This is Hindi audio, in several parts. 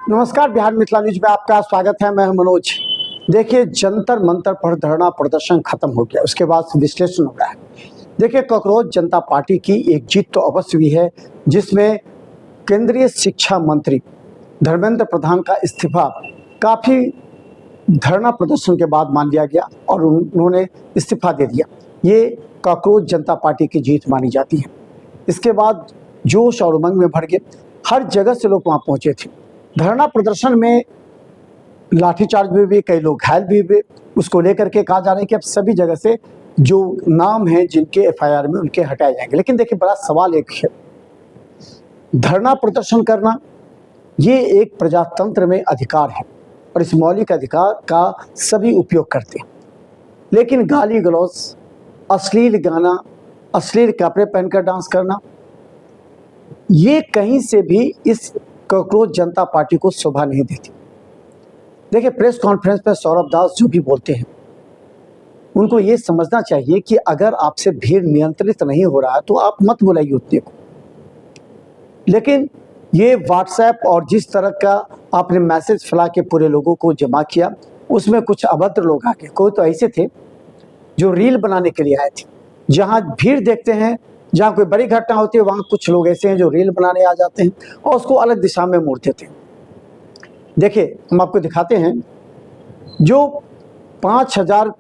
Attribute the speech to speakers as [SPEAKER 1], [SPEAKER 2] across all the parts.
[SPEAKER 1] नमस्कार, बिहार मिथिला न्यूज में आपका स्वागत है। मैं हूं मनोज। देखिए, जंतर मंतर पर धरना प्रदर्शन खत्म हो गया, उसके बाद विश्लेषण हो रहा है। देखिए, कॉकरोच जनता पार्टी की एक जीत तो अवश्य हुई है, जिसमें केंद्रीय शिक्षा मंत्री धर्मेंद्र प्रधान का इस्तीफा काफ़ी धरना प्रदर्शन के बाद मान लिया गया और उन्होंने इस्तीफा दे दिया। ये कॉकरोच जनता पार्टी की जीत मानी जाती है। इसके बाद जोश और उमंग में भर गए, हर जगह से लोग वहाँ पहुँचे थे। धरना प्रदर्शन में लाठीचार्ज भी हुए, कई लोग घायल भी हुए। उसको लेकर के कहा जा रहा है कि अब सभी जगह से जो नाम हैं जिनके एफआईआर में, उनके हटाए जाएंगे। लेकिन देखिए, बड़ा सवाल एक है, धरना प्रदर्शन करना ये एक प्रजातंत्र में अधिकार है और इस मौलिक अधिकार का सभी उपयोग करते हैं। लेकिन गाली गलौज, अश्लील गाना, अश्लील कपड़े पहनकर डांस करना, ये कहीं से भी इस कॉकरोच जनता पार्टी को शोभा नहीं देती। देखिए, प्रेस कॉन्फ्रेंस पर सौरभ दास जो भी बोलते हैं, उनको ये समझना चाहिए कि अगर आपसे भीड़ नियंत्रित नहीं हो रहा है तो आप मत बुलाइए उतने को। लेकिन ये व्हाट्सएप और जिस तरह का आपने मैसेज फैला के पूरे लोगों को जमा किया, उसमें कुछ अभद्र लोग आके, कोई तो ऐसे थे जो रील बनाने के लिए आए थे। जहाँ भीड़ देखते हैं, जहाँ कोई बड़ी घटना होती है, वहाँ कुछ लोग ऐसे हैं जो रील बनाने आ जाते हैं और उसको अलग दिशा में मोड़ देते हैं। देखिए, हम आपको दिखाते हैं, जो 5000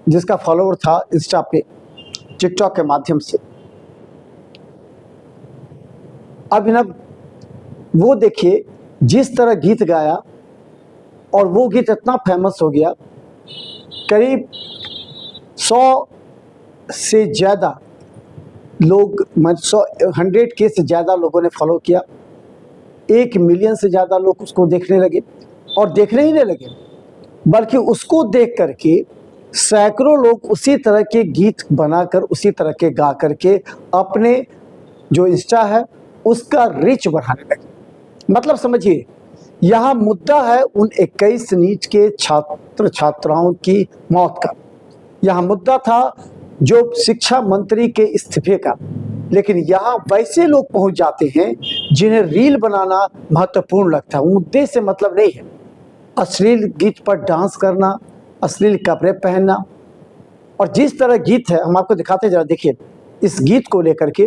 [SPEAKER 1] जिसका फॉलोवर था इंस्टा पे, टिकटॉक के माध्यम से, अभिनव, वो देखिए जिस तरह गीत गाया और वो गीत इतना फेमस हो गया, करीब 100 से ज़्यादा लोग, 100 के से ज़्यादा लोगों ने फॉलो किया। 1 मिलियन से ज़्यादा लोग उसको देखने लगे और देखने ही नहीं लगे, बल्कि उसको देख करके सैकड़ों लोग उसी तरह के गीत बनाकर, उसी तरह के गा करके अपने जो इंस्टा है उसका रीच बढ़ाने लगे। मतलब समझिए, यहाँ मुद्दा है उन 21 नीट के छात्र छात्राओं की मौत का। यहाँ मुद्दा था जो शिक्षा मंत्री के इस्तीफे का। लेकिन यहाँ वैसे लोग पहुँच जाते हैं जिन्हें रील बनाना महत्वपूर्ण लगता है। मुद्दे से मतलब नहीं है। अश्लील गीत पर डांस करना, अश्लील कपड़े पहनना, और जिस तरह गीत है, हम आपको दिखाते जरा। देखिए, इस गीत को लेकर के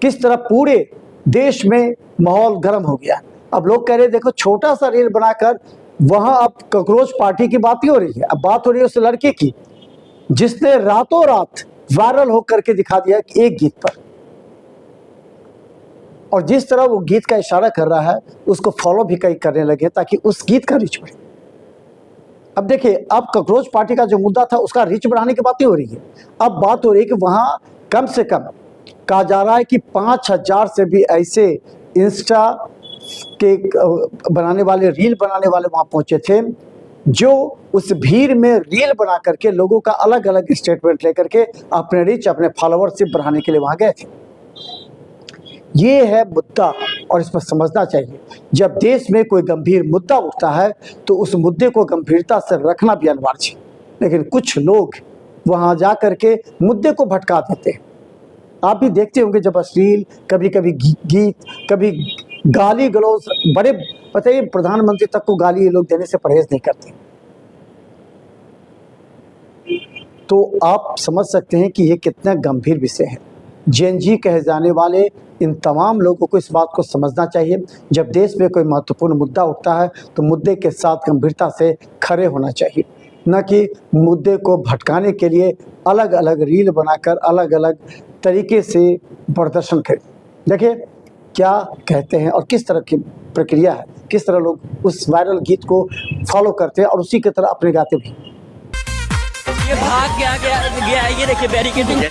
[SPEAKER 1] किस तरह पूरे देश में माहौल गर्म हो गया। अब लोग कह रहे हैं, देखो, छोटा सा रील बनाकर वहाँ अब कॉकरोच पार्टी की बात ही हो रही है। अब बात हो रही है उस लड़के की जिसने रातों रात वायरल होकर के दिखा दिया कि एक गीत पर, और जिस तरह वो गीत का इशारा कर रहा है उसको फॉलो भी कई करने लगे ताकि उस गीत का रीच बढ़े। अब देखिए, अब कॉकरोच पार्टी का जो मुद्दा था उसका रीच बढ़ाने की बात ही हो रही है। अब बात हो रही है कि वहाँ कम से कम कहा जा रहा है कि 5000 से भी ऐसे इंस्टा के बनाने वाले, रील बनाने वाले वहाँ पहुँचे थे, जो उस भीड़ में रील बना करके लोगों का अलग अलग स्टेटमेंट लेकर के अपने रीच, अपने फॉलोअरशिप बढ़ाने के लिए वहाँ गए थे। ये है मुद्दा और इस पर समझना चाहिए, जब देश में कोई गंभीर मुद्दा उठता है तो उस मुद्दे को गंभीरता से रखना भी अनिवार्य है। लेकिन कुछ लोग वहाँ जा करके मुद्दे को भटका देते हैं। आप भी देखते होंगे, जब अश्लील, कभी कभी गीत, कभी गाली गलौज, बड़े, पता है, प्रधानमंत्री तक को गाली ये लोग देने से परहेज नहीं करते। तो आप समझ सकते हैं कि ये कितना गंभीर विषय है। जेन जी कहे जाने वाले इन तमाम लोगों को इस बात को समझना चाहिए, जब देश में कोई महत्वपूर्ण मुद्दा उठता है तो मुद्दे के साथ गंभीरता से खड़े होना चाहिए, न कि मुद्दे को भटकाने के लिए अलग अलग रील बनाकर अलग अलग तरीके से प्रदर्शन करें। देखिए क्या कहते हैं और किस तरह की प्रक्रिया है, किस तरह लोग उस वायरल गीत को फॉलो करते हैं और उसी की तरह अपने गाते भी।
[SPEAKER 2] ये भाग गया ये देखिए बैरिकेडिंग